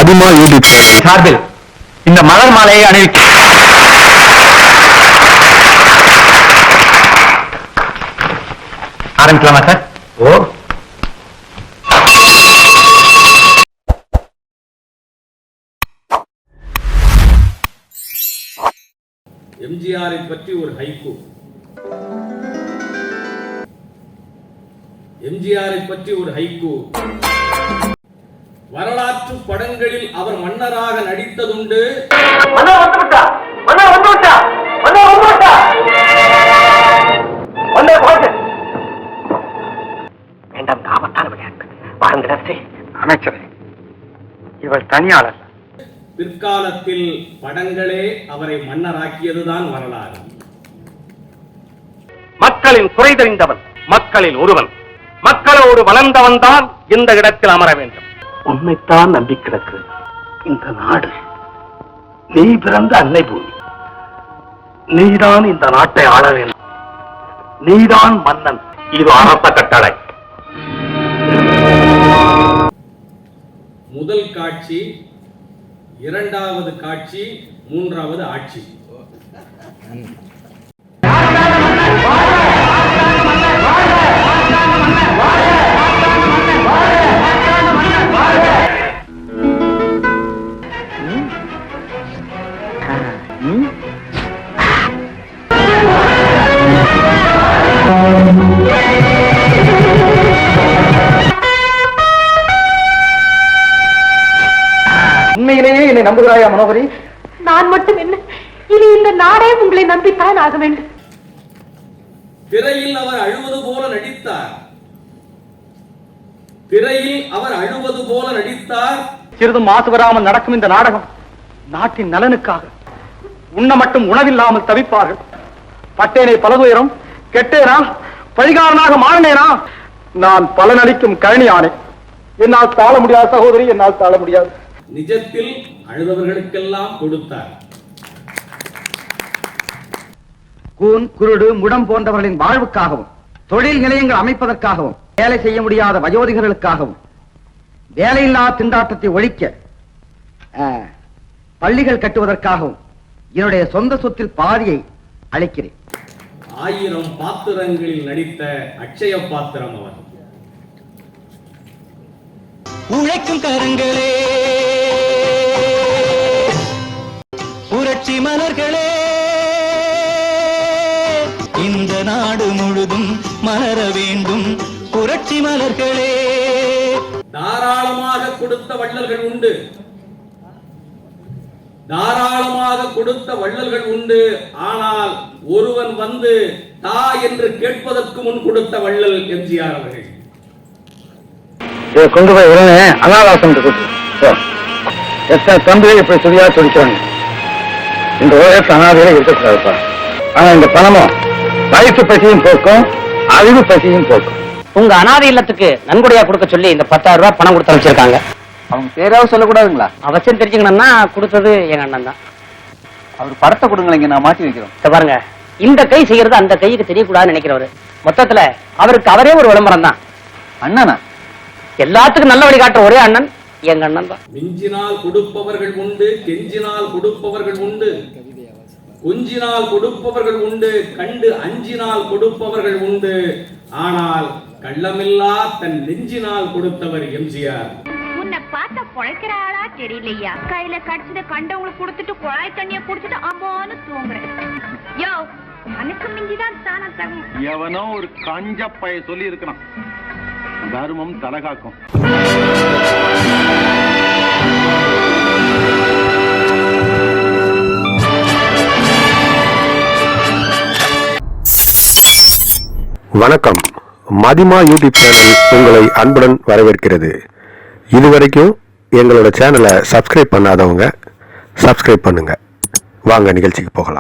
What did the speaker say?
மதிமா YouTube சார்பில் இந்த மலர் மாலையை அணிவிக்க ஆரம்பிக்கலாமா சார்? ஓ, எம்ஜிஆரை பற்றி ஒரு ஹைக்கூ. எம்ஜிஆரை பற்றி ஒரு ஹைக்கூ. வரலாற்று படங்களில் அவர் மன்னராக நடித்ததுண்டு. அமைச்சரே, இவர் தனியாளர். பிற்காலத்தில் படங்களே அவரை மன்னராக்கியதுதான் வரலாறு. மக்களின் குறை தெரிந்தவன், மக்களில் ஒருவன், மக்களோடு வளர்ந்தவன் தான் இந்த இடத்தில் அமர வேண்டும். உண்மைத்தான் நம்பி கிடக்கு இந்த நாடு. நீ பிறந்த அன்னை பூமி. நீதான் இந்த நாட்டை ஆள வேண்டும். நீதான் மன்னன். இது அரச கட்டளை. முதல் காட்சி, இரண்டாவது காட்சி, மூன்றாவது ஆட்சி. உண்மையிலேயே என்னை நம்புகிறாயா மனோகரி? நான் மட்டும் என்ன, இனி இந்த நாடே உங்களை நம்பித்தான் ஆக வேண்டும். திரையில் அவர் அழுவது போல நடித்தார். திரையில் அவர் அழுவது போல நடித்தார். சிறிதும் மாசு வராமல் நடக்கும் இந்த நாடகம் நாட்டின் நலனுக்காக. உண்ண மட்டும் உணவில்லாமல் தவிப்பார்கள். பட்டேனை பலதுயரம், கெட்டேனா, பழிகாரனாக மாறினேனா? நான் பலனளிக்கும் கழனி ஆனேன். என்னால் தாழ முடியாது சகோதரி, என்னால் தாழ முடியாது. நிஜத்தில் அழுதவர்களுக்கெல்லாம் கொடுத்தார். கூன், குருடு, முடம் போன்றவர்களின் வாழ்வுக்காகவும், தொழில் நிலையங்கள் அமைப்பதற்காகவும், வேலை செய்ய முடியாத வயோதிகர்களுக்காகவும், வேலையில்லா திண்டாட்டத்தை ஒழிக்க பள்ளிகள் கட்டுவதற்காகவும் என்னுடைய சொந்த சொத்தில் பாதியை அளிக்கிறேன். 1000 பாத்திரங்களில் நடித்த அட்சய பாத்திரம் அவர். உழைக்கும் கரங்களே, புரட்சி மலர்களே, இந்த நாடு முழுதும் மலர வேண்டும் புரட்சி மலர்களே. தாராளமாக கொடுத்த வள்ளல்கள் உண்டு. தாராளமாக கொடுத்த வள்ளல்கள் உண்டு. ஆனால் ஒருவன் வந்து தா என்று கேட்பதற்கு முன் கொடுத்த வள்ளல் எம்ஜிஆர் அவர்கள். கொண்டு போய் உடனே அனாதாசம் எத்தனை தம்பியை இப்படி சுதியா துடிக்கிறாங்க. இந்த உலகத்து அனாதையில இருக்கக்கூடாதுப்பா. ஆனா இந்த பணமும் வயசு பசியும் போக்கும், அறிவு பசியும் போக்கும். உங்க அனாதை இல்லத்துக்கு நன்கொடையா கொடுக்க சொல்லி இந்த 10,000 ரூபாய் பணம் கொடுத்து வச்சிருக்காங்க. அவங்க பேராவது சொல்லக்கூடாதுங்களா? அவசியம் தெரிஞ்சுக்கணும்னா கொடுத்தது எங்க அண்ணன் தான். அவர் படத்தை கொடுங்களேங்க, நான் மாட்டி வைக்கிறோம். பாருங்க, இந்த கை செய்யறது அந்த கைக்கு தெரியக்கூடாதுன்னு நினைக்கிறவரு. மொத்தத்துல அவருக்கு அவரே ஒரு விளம்பரம் தான். அண்ணனா? எல்லாத்துக்கும் நல்ல வழி காட்டுற ஒரே அண்ணன் எங்க அண்ணன் தான். மிஞ்சினால் கொடுப்பவர்கள் உண்டு, கெஞ்சினால் கொடுப்பவர்கள் உண்டு, கொஞ்சினால் கொடுப்பவர்கள் உண்டு, கண்டு அஞ்சினால் கொடுப்பவர்கள் உண்டு. ஆனால் கள்ளமில்லா தன் நெஞ்சினால் கொடுத்தவர் எம்ஜிஆர். உன்னை பார்த்தா பொழைக்கிற ஆளா தெரியலையா? கையில கடிச்சத கண்டவங்களுக்கு கொடுத்துட்டு குழாய் தண்ணிய குடிச்சிட்டு அம்மான்னு தூங்குறேன். யோ, அனுக்கு மிஞ்சிதான் தான தகும். எவனோ ஒரு கஞ்ச பைய சொல்லி இருக்கணும். தர்மம் தலகாக்கும். வணக்கம். மதிமா யூடியூப் சேனல் உங்களை அன்புடன் வரவேற்கிறது. இதுவரைக்கும் எங்களோட சேனலை சப்ஸ்கிரைப் பண்ணாதவங்க சப்ஸ்கிரைப் பண்ணுங்க. வாங்க நிகழ்ச்சிக்கு போகலாம்.